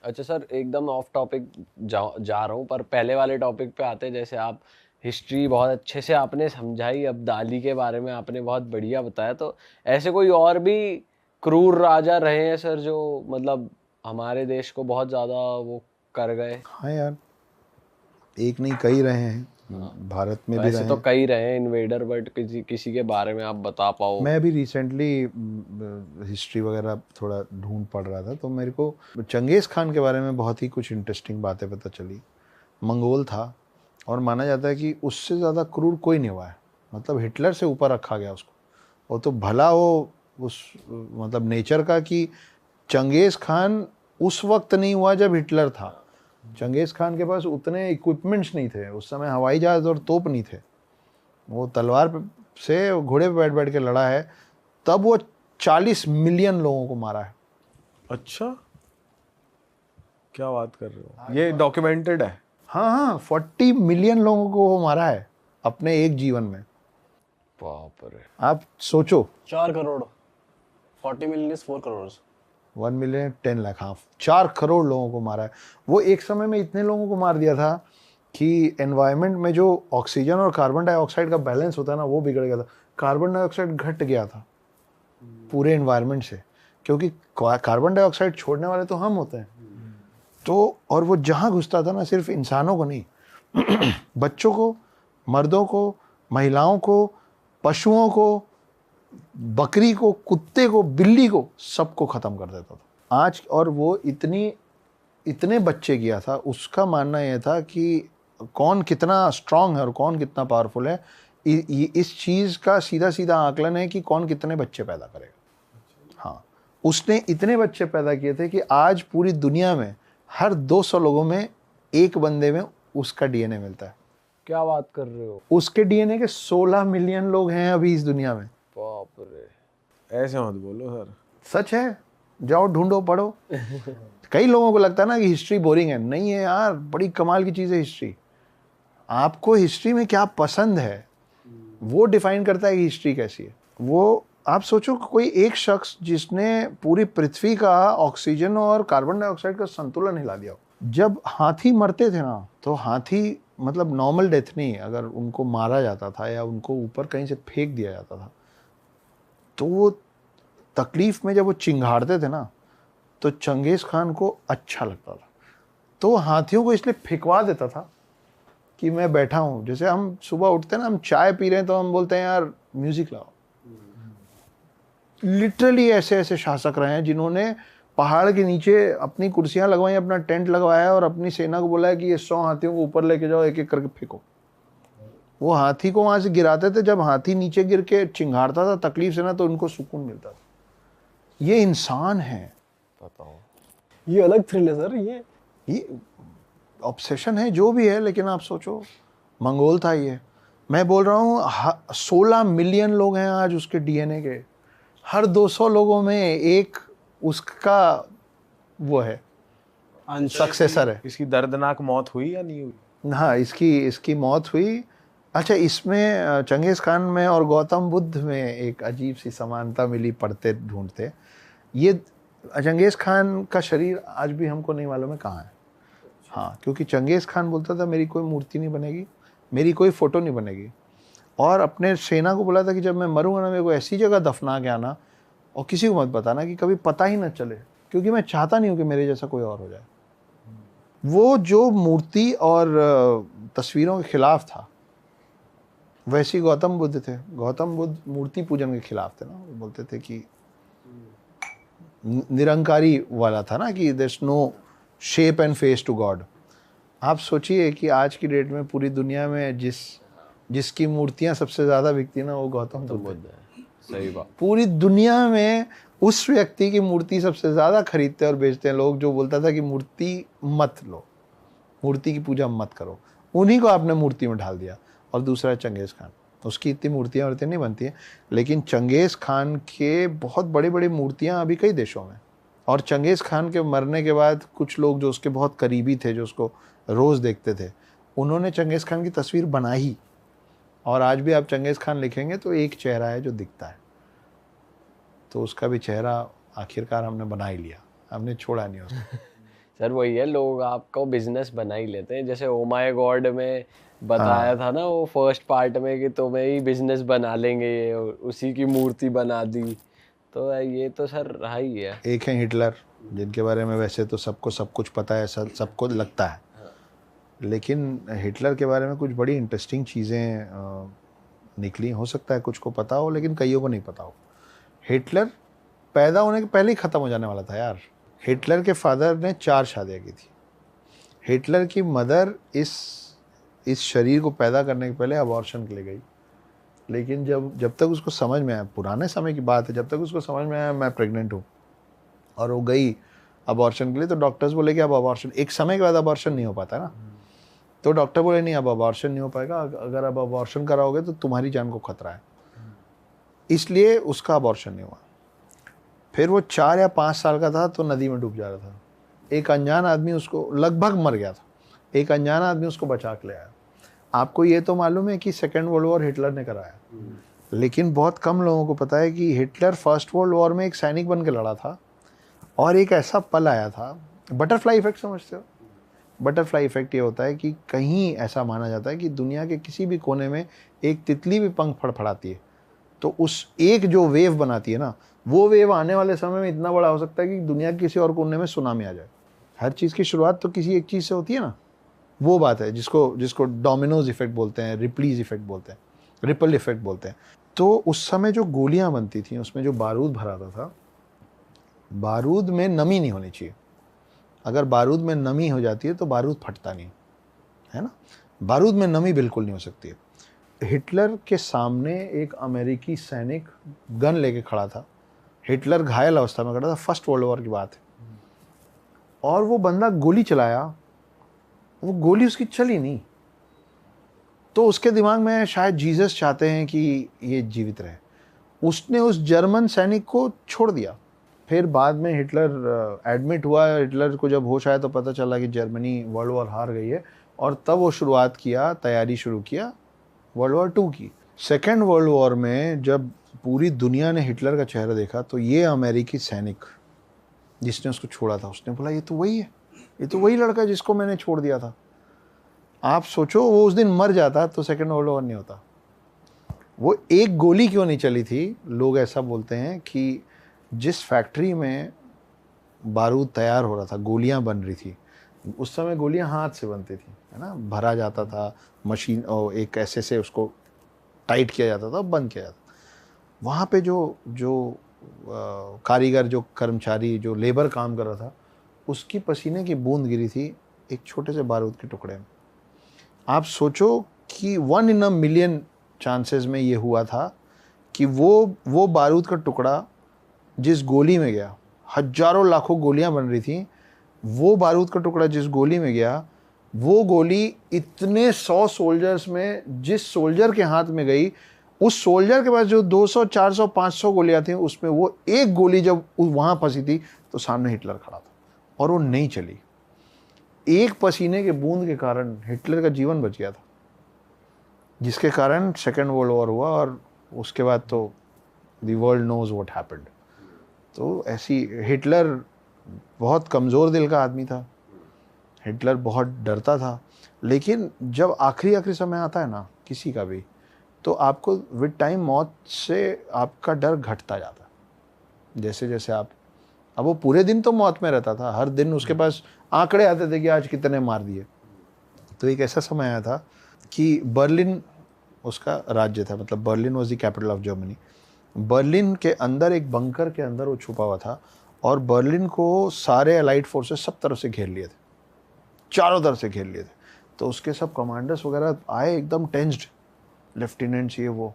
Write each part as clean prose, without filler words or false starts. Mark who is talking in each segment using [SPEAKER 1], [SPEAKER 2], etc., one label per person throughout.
[SPEAKER 1] अच्छा सर, एकदम of topic जा रहा हूँ, पर पहले वाले टॉपिक पे आते हैं। जैसे आप हिस्ट्री बहुत अच्छे से आपने समझाई, अब्दाली के बारे में आपने बहुत बढ़िया बताया, तो ऐसे कोई और भी क्रूर राजा रहे हैं सर जो मतलब हमारे देश को बहुत ज़्यादा वो कर गए?
[SPEAKER 2] हाँ यार, एक नहीं कई रहे हैं,
[SPEAKER 1] हाँ,
[SPEAKER 2] भारत में भी
[SPEAKER 1] वैसे
[SPEAKER 2] रहे
[SPEAKER 1] तो
[SPEAKER 2] हैं।
[SPEAKER 1] कई रहे हैं इन्वेडर, बट किसी किसी के बारे में आप बता पाओ?
[SPEAKER 2] मैं अभी रिसेंटली हिस्ट्री वगैरह थोड़ा ढूंढ पढ़ रहा था, तो मेरे को चंगेज़ खान के बारे में बहुत ही कुछ इंटरेस्टिंग बातें पता चली। मंगोल था, और माना जाता है कि उससे ज़्यादा क्रूर कोई नहीं हुआ है। मतलब हिटलर से ऊपर रखा गया उसको। वो तो भला हो उस मतलब नेचर का कि चंगेज़ खान उस वक्त नहीं हुआ जब हिटलर था। चंगेज़ खान के पास उतने इक्विपमेंट्स नहीं थे उस समय, हवाई जहाज़ और तोप नहीं थे। वो तलवार से घोड़े पे बैठ बैठ के लड़ा है, तब वो 40 मिलियन लोगों को मारा है।
[SPEAKER 3] अच्छा, क्या बात कर रहे हो, ये डॉक्यूमेंटेड है?
[SPEAKER 2] हाँ हाँ, 40 मिलियन लोगों को वो मारा है अपने एक जीवन में।
[SPEAKER 1] बाप रे।
[SPEAKER 2] आप सोचो,
[SPEAKER 4] 4 crore. 40 million is 4 crore.
[SPEAKER 2] 1 million 10 lakh, हाँ, 4 करोड़ लोगों को मारा है। वो एक समय में इतने लोगों को मार दिया था कि एनवायरनमेंट में जो ऑक्सीजन और कार्बन डाइऑक्साइड का बैलेंस होता है ना, वो बिगड़ गया था। कार्बन डाइऑक्साइड घट गया था पूरे एनवायरनमेंट से, क्योंकि कार्बन डाइऑक्साइड छोड़ने वाले तो हम होते हैं। तो और वो जहाँ घुसता था ना, सिर्फ इंसानों को नहीं, बच्चों को, मर्दों को, महिलाओं को, पशुओं को, बकरी को, कुत्ते को, बिल्ली को, सबको ख़त्म कर देता था आज। और वो इतने बच्चे किया था, उसका मानना यह था कि कौन कितना स्ट्रांग है और कौन कितना पावरफुल है। इस चीज़ का सीधा सीधा आकलन है कि कौन कितने बच्चे पैदा करेगा। हाँ, उसने इतने बच्चे पैदा किए थे कि आज पूरी दुनिया में हर 200 लोगों में एक बंदे में उसका डीएनए मिलता है।
[SPEAKER 1] क्या बात कर रहे हो?
[SPEAKER 2] उसके डीएनए के 16 मिलियन लोग हैं अभी इस दुनिया में।
[SPEAKER 1] बाप रे।
[SPEAKER 3] ऐसे मत बोलो सर।
[SPEAKER 2] सच है, जाओ ढूंढो पढ़ो। कई लोगों को लगता है ना कि हिस्ट्री बोरिंग है, नहीं है यार, बड़ी कमाल की चीज़ है हिस्ट्री। आपको हिस्ट्री में क्या पसंद है वो डिफाइन करता है कि हिस्ट्री कैसी है। वो आप सोचो, कोई एक शख्स जिसने पूरी पृथ्वी का ऑक्सीजन और कार्बन डाइऑक्साइड का संतुलन हिला दिया। जब हाथी मरते थे ना, तो हाथी मतलब नॉर्मल डेथ नहीं, अगर उनको मारा जाता था या उनको ऊपर कहीं से फेंक दिया जाता था, तो वो तकलीफ में जब वो चिंघाड़ते थे ना, तो चंगेज़ खान को अच्छा लगता था। तो हाथियों को इसलिए फेंकवा देता था कि मैं बैठा हूँ। जैसे हम सुबह उठते हैं ना, हम चाय पी रहे हैं तो हम बोलते हैं यार म्यूजिक लगाओ। लिटरली ऐसे ऐसे शासक रहे हैं जिन्होंने पहाड़ के नीचे अपनी कुर्सियां लगवाई, अपना टेंट लगवाया और अपनी सेना को बोला है कि ये 100 हाथियों को ऊपर लेके जाओ, एक एक करके फेंको। वो हाथी को वहां से गिराते थे, जब हाथी नीचे गिर के चिंगारता था तकलीफ से ना, तो उनको सुकून मिलता था। ये इंसान है।
[SPEAKER 1] बताओ।
[SPEAKER 4] ये अलग थ्रिल है सर। ये
[SPEAKER 2] ऑब्सेशन है जो भी है, लेकिन आप सोचो, मंगोल था ये। मैं बोल रहा हूँ 16 मिलियन लोग हैं आज उसके डीएनए के। हर 200 लोगों में एक उसका वो है, सक्सेसर है।
[SPEAKER 3] इसकी दर्दनाक मौत हुई या नहीं हुई?
[SPEAKER 2] हाँ, इसकी मौत हुई। अच्छा, इसमें चंगेज़ खान में और गौतम बुद्ध में एक अजीब सी समानता मिली पढ़ते ढूंढते। ये चंगेज़ खान का शरीर आज भी हमको नहीं मालूम है कहाँ है। हाँ, क्योंकि चंगेज़ खान बोलता था मेरी कोई मूर्ति नहीं बनेगी, मेरी कोई फ़ोटो नहीं बनेगी, और अपने सेना को बोला था कि जब मैं मरूंगा ना, मेरे को ऐसी जगह दफना के आना और किसी को मत बताना, कि कभी पता ही ना चले, क्योंकि मैं चाहता नहीं हूँ कि मेरे जैसा कोई और हो जाए। वो जो मूर्ति और तस्वीरों के खिलाफ था, वैसे ही गौतम बुद्ध थे। गौतम बुद्ध मूर्ति पूजन के खिलाफ थे ना, वो बोलते थे कि निरंकारी वाला था ना, कि there is no shape and face to God. आप सोचिए कि आज की डेट में पूरी दुनिया में जिसकी मूर्तियां सबसे ज्यादा बिकती है ना, वो गौतम बुद्ध है।
[SPEAKER 1] सही बात।
[SPEAKER 2] पूरी दुनिया में उस व्यक्ति की मूर्ति सबसे ज्यादा खरीदते और बेचते हैं लोग, जो बोलता था कि मूर्ति मत लो, मूर्ति की पूजा मत करो। उन्हीं को आपने मूर्ति में ढाल दिया। और दूसरा है चंगेज़ खान, उसकी इतनी मूर्तियाँ नहीं बनती हैं, लेकिन चंगेज़ खान के बहुत बड़ी बड़ी मूर्तियाँ अभी कई देशों में। और चंगेज़ खान के मरने के बाद कुछ लोग जो उसके बहुत करीबी थे, जो उसको रोज़ देखते थे, उन्होंने चंगेज़ खान की तस्वीर बनाई। और आज भी आप चंगेज़ खान लिखेंगे तो एक चेहरा है जो दिखता है। तो उसका भी चेहरा आखिरकार हमने बना ही लिया, हमने छोड़ा नहीं उसको।
[SPEAKER 1] सर वही है, लोग आपको बिजनेस बना ही लेते हैं। जैसे ओ माय गॉड में बताया था ना वो फर्स्ट पार्ट में कि तुम्हें ही बिजनेस बना लेंगे, ये उसी की मूर्ति बना दी। तो ये तो सर रहा ही है।
[SPEAKER 2] एक है हिटलर, जिनके बारे में वैसे तो सबको सब कुछ पता है, सबको लगता है, लेकिन हिटलर के बारे में कुछ बड़ी इंटरेस्टिंग चीज़ें निकली। हो सकता है कुछ को पता हो लेकिन कईयों को नहीं पता हो। हिटलर पैदा होने के पहले ही ख़त्म हो जाने वाला था यार। हिटलर के फादर ने 4 शादियाँ की थी। हिटलर की मदर इस शरीर को पैदा करने के पहले अबॉर्शन के लिए गई, लेकिन जब तक उसको समझ में आया, पुराने समय की बात है, जब तक उसको समझ में आया मैं प्रेग्नेंट हूँ और वो गई अबॉर्शन के लिए, तो डॉक्टर्स बोले कि अब अबॉर्शन, एक समय के बाद अबॉर्शन नहीं हो पाता ना, तो डॉक्टर बोले नहीं अब अबॉर्शन नहीं हो पाएगा, अगर अब अबॉर्शन कराओगे तो तुम्हारी जान को खतरा है, इसलिए उसका अबॉर्शन नहीं हुआ। फिर वो 4 या 5 साल का था तो नदी में डूब जा रहा था। एक अनजान आदमी उसको, लगभग मर गया था, एक अनजान आदमी उसको बचा के ले आया। आपको ये तो मालूम है कि सेकेंड वर्ल्ड वॉर हिटलर ने कराया, लेकिन बहुत कम लोगों को पता है कि हिटलर फर्स्ट वर्ल्ड वॉर में एक सैनिक बन के लड़ा था और एक ऐसा पल आया था, बटरफ्लाई इफेक्ट समझते हो? बटरफ्लाई इफेक्ट ये होता है कि कहीं ऐसा माना जाता है कि दुनिया के किसी भी कोने में एक तितली भी पंख फड़फड़ाती है तो उस एक जो वेव बनाती है ना, वो वेव आने वाले समय में इतना बड़ा हो सकता है कि दुनिया के किसी और कोने में सुनामी आ जाए। हर चीज़ की शुरुआत तो किसी एक चीज़ से होती है ना, वो बात है जिसको डोमिनोज इफेक्ट बोलते हैं, रिप्लीज इफेक्ट बोलते हैं, रिपल इफेक्ट बोलते हैं। तो उस समय जो गोलियां बनती थी उसमें जो बारूद भरा था, बारूद में नमी नहीं होनी चाहिए। अगर बारूद में नमी हो जाती है तो बारूद फटता नहीं है ना, बारूद में नमी बिल्कुल नहीं हो सकती है। हिटलर के सामने एक अमेरिकी सैनिक गन लेके खड़ा था, हिटलर घायल अवस्था में खड़ा था, फर्स्ट वर्ल्ड वॉर की बात है, और वो बंदा गोली चलाया, वो गोली उसकी चली नहीं, तो उसके दिमाग में शायद जीसस चाहते हैं कि ये जीवित रहे, उसने उस जर्मन सैनिक को छोड़ दिया। फिर बाद में हिटलर एडमिट हुआ, हिटलर को जब होश आया तो पता चला कि जर्मनी वर्ल्ड वॉर हार गई है, और तब वो तैयारी शुरू किया वर्ल्ड वॉर 2 की। सेकेंड वर्ल्ड वॉर में जब पूरी दुनिया ने हिटलर का चेहरा देखा तो ये अमेरिकी सैनिक जिसने उसको छोड़ा था, उसने बोला ये तो वही है, ये तो वही लड़का जिसको मैंने छोड़ दिया था। आप सोचो वो उस दिन मर जाता तो सेकेंड वर्ल्ड वॉर नहीं होता। वो एक गोली क्यों नहीं चली थी? लोग ऐसा बोलते हैं कि जिस फैक्ट्री में बारूद तैयार हो रहा था, गोलियां बन रही थी, उस समय गोलियां हाथ से बनती थी, है ना, भरा जाता था मशीन और एक ऐसे से उसको टाइट किया जाता था, बंद किया जाता था। वहाँ पे जो कारीगर, जो कर्मचारी, जो लेबर काम कर रहा था, उसकी पसीने की बूंद गिरी थी एक छोटे से बारूद के टुकड़े में। आप सोचो कि 1 in a million चांसेस में ये हुआ था कि वो बारूद का टुकड़ा जिस गोली में गया, हजारों लाखों गोलियां बन रही थी, वो बारूद का टुकड़ा जिस गोली में गया, वो गोली इतने 100 सोल्जर्स में जिस सोल्जर के हाथ में गई, उस सोल्जर के पास जो 200, 400, 500 गोलियां थी, उसमें वो एक गोली जब वहां फंसी थी तो सामने हिटलर खड़ा था और वो नहीं चली। एक पसीने के बूंद के कारण हिटलर का जीवन बच गया था, जिसके कारण सेकेंड वर्ल्ड वॉर हुआ, और उसके बाद तो the world knows what happened. तो ऐसी, हिटलर बहुत कमज़ोर दिल का आदमी था, हिटलर बहुत डरता था, लेकिन जब आखिरी समय आता है ना किसी का भी, तो आपको विद टाइम मौत से आपका डर घटता जाता है। जैसे जैसे अब वो पूरे दिन तो मौत में रहता था, हर दिन उसके पास आंकड़े आते थे कि आज कितने मार दिए। तो एक ऐसा समय आया था कि बर्लिन उसका राज्य था, मतलब Berlin was the capital of Germany. Berlin के अंदर एक बंकर के अंदर वो छुपा हुआ था, और बर्लिन को सारे अलाइड फोर्सेस सब तरफ से घेर लिए थे, चारों तरफ से घेर लिए थे। तो उसके सब कमांडर्स वगैरह आए एकदम टेंस्ड, लेफ्टिनेंट्स ये वो,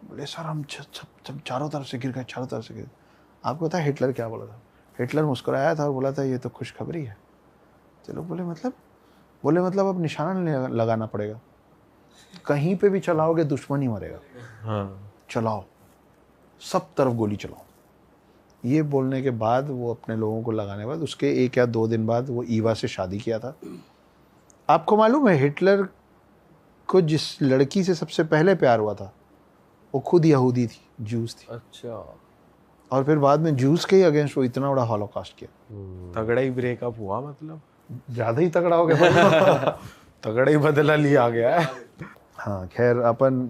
[SPEAKER 2] बोले सर हम सब चारों तरफ से गिर गए, चारों तरफ से गिर। आपको पता है हिटलर क्या बोला था? हिटलर मुस्कुराया था और बोला था ये तो खुशखबरी है। तो लोग बोले मतलब अब निशाना लगाना पड़ेगा, कहीं पे भी चलाओगे दुश्मन ही मरेगा।
[SPEAKER 3] हाँ।
[SPEAKER 2] चलाओ, सब तरफ गोली चलाओ। ये बोलने के बाद वो अपने लोगों को लगाने के बाद उसके 1 या 2 दिन बाद वो ईवा से शादी किया था। आपको मालूम है हिटलर को जिस लड़की से सबसे पहले प्यार हुआ था वो खुद यहूदी थी, जूस थी।
[SPEAKER 1] अच्छा।
[SPEAKER 2] और फिर बाद में जूस के ही अगेंस्ट वो इतना बड़ा हॉलोकॉस्ट किया।
[SPEAKER 3] तगड़ा ही ब्रेकअप हुआ मतलब,
[SPEAKER 2] ज़्यादा ही तगड़ा हो गया।
[SPEAKER 3] तगड़ा ही बदला लिया गया है।
[SPEAKER 2] हाँ खैर, अपन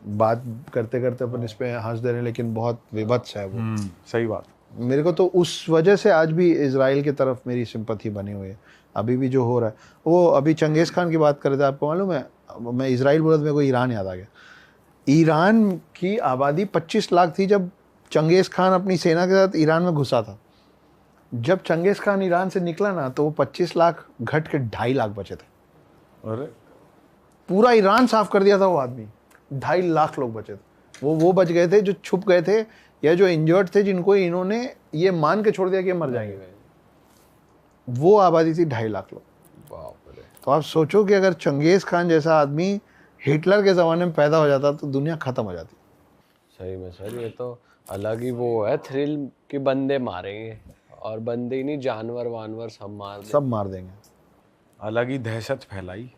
[SPEAKER 2] बात करते करते अपन इस पे हंस दे रहे हैं, लेकिन बहुत विभत्स है वो।
[SPEAKER 3] सही बात।
[SPEAKER 2] मेरे को तो उस वजह से आज भी इजराइल की तरफ मेरी सिंपथी बनी हुई है। अभी भी जो हो रहा है, वो अभी चंगेज़ खान की बात कर रहे थे, आपको मालूम है, मैं इजराइल बोला तो मेरे को ईरान याद आ गया। ईरान की आबादी 25 लाख थी जब चंगेज़ खान अपनी सेना के साथ ईरान में घुसा था। जब चंगेज़ खान ईरान से निकला ना, तो वो 25 लाख घट के 2.5 लाख बचे थे।
[SPEAKER 3] अरे
[SPEAKER 2] पूरा ईरान साफ कर दिया था वो आदमी, 2.5 लाख लोग बचे थे। वो बच गए थे जो छुप गए थे या जो इंजर्ड थे, जिनको इन्होंने ये मान के छोड़ दिया कि ये मर जाएंगे। वो आबादी थी 2.5 लाख लोग।
[SPEAKER 1] बाप रे।
[SPEAKER 2] तो आप सोचो कि अगर चंगेज़ खान जैसा आदमी हिटलर के ज़माने में पैदा हो जाता तो दुनिया ख़त्म हो जाती।
[SPEAKER 1] सही में सर, ये तो अलग ही वो है थ्रिल कि बंदे मारेंगे, और बंदे ही नहीं, जानवर वानवर सब मार देंगे।
[SPEAKER 2] सब मार देंगे।
[SPEAKER 3] अलग ही दहशत फैलाई।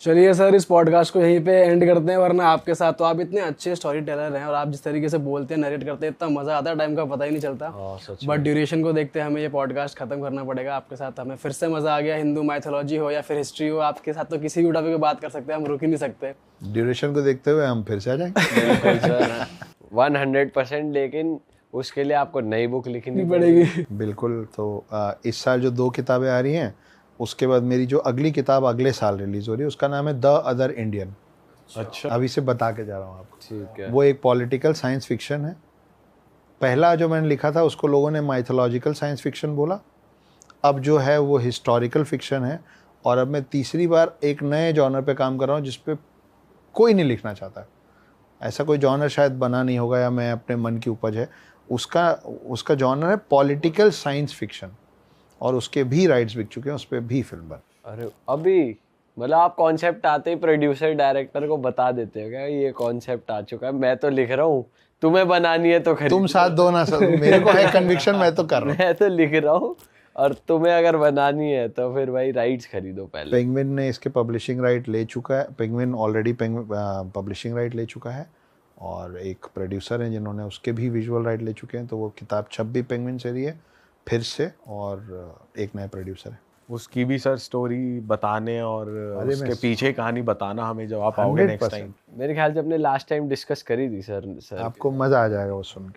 [SPEAKER 4] चलिए सर, इस पॉडकास्ट को यहीं पे एंड करते हैं, वरना आपके साथ तो आप इतने अच्छे स्टोरी टेलर हैं और आप जिस तरीके से बोलते हैं, नरेट करते हैं, इतना मज़ा आता है, टाइम का पता ही नहीं चलता।
[SPEAKER 1] हाँ सच।
[SPEAKER 4] बट ड्यूरेशन को देखते हमें ये पॉडकास्ट खत्म करना पड़ेगा। आपके साथ हमें फिर से मज़ा आ गया। हिंदू माइथोलॉजी हो या फिर हिस्ट्री हो, आपके साथ तो किसी भी टॉपिक पे बात कर सकते हैं, हम रुक ही नहीं सकते।
[SPEAKER 2] ड्यूरेशन को देखते हुए हम फिर से आ जाएंगे।
[SPEAKER 1] बिल्कुल सर, 100%। लेकिन उसके लिए आपको नई बुक लिखनी
[SPEAKER 4] पड़ेगी।
[SPEAKER 2] बिल्कुल। तो इस साल जो 2 किताबें आ रही हैं, उसके बाद मेरी जो अगली किताब अगले साल रिलीज हो रही है, उसका नाम है द अदर इंडियन।
[SPEAKER 3] अच्छा।
[SPEAKER 2] अभी से बता के जा रहा हूँ आपको।
[SPEAKER 1] ठीक है।
[SPEAKER 2] वो एक पॉलिटिकल साइंस फिक्शन है। पहला जो मैंने लिखा था उसको लोगों ने माइथोलॉजिकल साइंस फिक्शन बोला, अब जो है वो हिस्टोरिकल फिक्शन है। और अब मैं तीसरी बार एक नए जॉनर पे काम कर रहा हूँ जिस पे कोई नहीं लिखना चाहता। ऐसा कोई जॉनर शायद बना नहीं होगा, या मैं अपने मन की उपज है। उसका जॉनर है पॉलिटिकल साइंस फिक्शन, और उसके भी राइट्स बिक चुके हैं, उस पर भी फिल्म बन।
[SPEAKER 1] अरे अभी मतलब आप कॉन्सेप्ट आते ही प्रोड्यूसर डायरेक्टर को बता देते हो क्या ये कॉन्सेप्ट आ चुका है, मैं तो लिख रहा हूँ, तुम्हें बनानी है तो खरीद
[SPEAKER 2] तुम साथ दो ना सर, मेरे को है कन्विक्शन, मैं तो कर रहा हूँ।
[SPEAKER 1] मैं तो लिख रहा हूँ, और तुम्हें अगर बनानी है तो फिर भाई राइट्स खरीदो पहले।
[SPEAKER 2] पेंगुइन ने इसके पब्लिशिंग राइट ले चुका है। पेंगुइन ऑलरेडी पब्लिशिंग राइट ले चुका है, और एक प्रोड्यूसर हैं जिन्होंने उसके भी विजुअल राइट ले चुके हैं। तो वो किताब छप भी पेंगुइन से रही है फिर से, और एक नया प्रोड्यूसर है।
[SPEAKER 3] उसकी भी सर स्टोरी बताने और उसके पीछे कहानी बताना हमें जब आप आओगे नेक्स्ट टाइम।
[SPEAKER 1] मेरे ख्याल से अपने लास्ट टाइम डिस्कस करी थी सर।
[SPEAKER 2] आपको मजा आ जाएगा वो सुन के।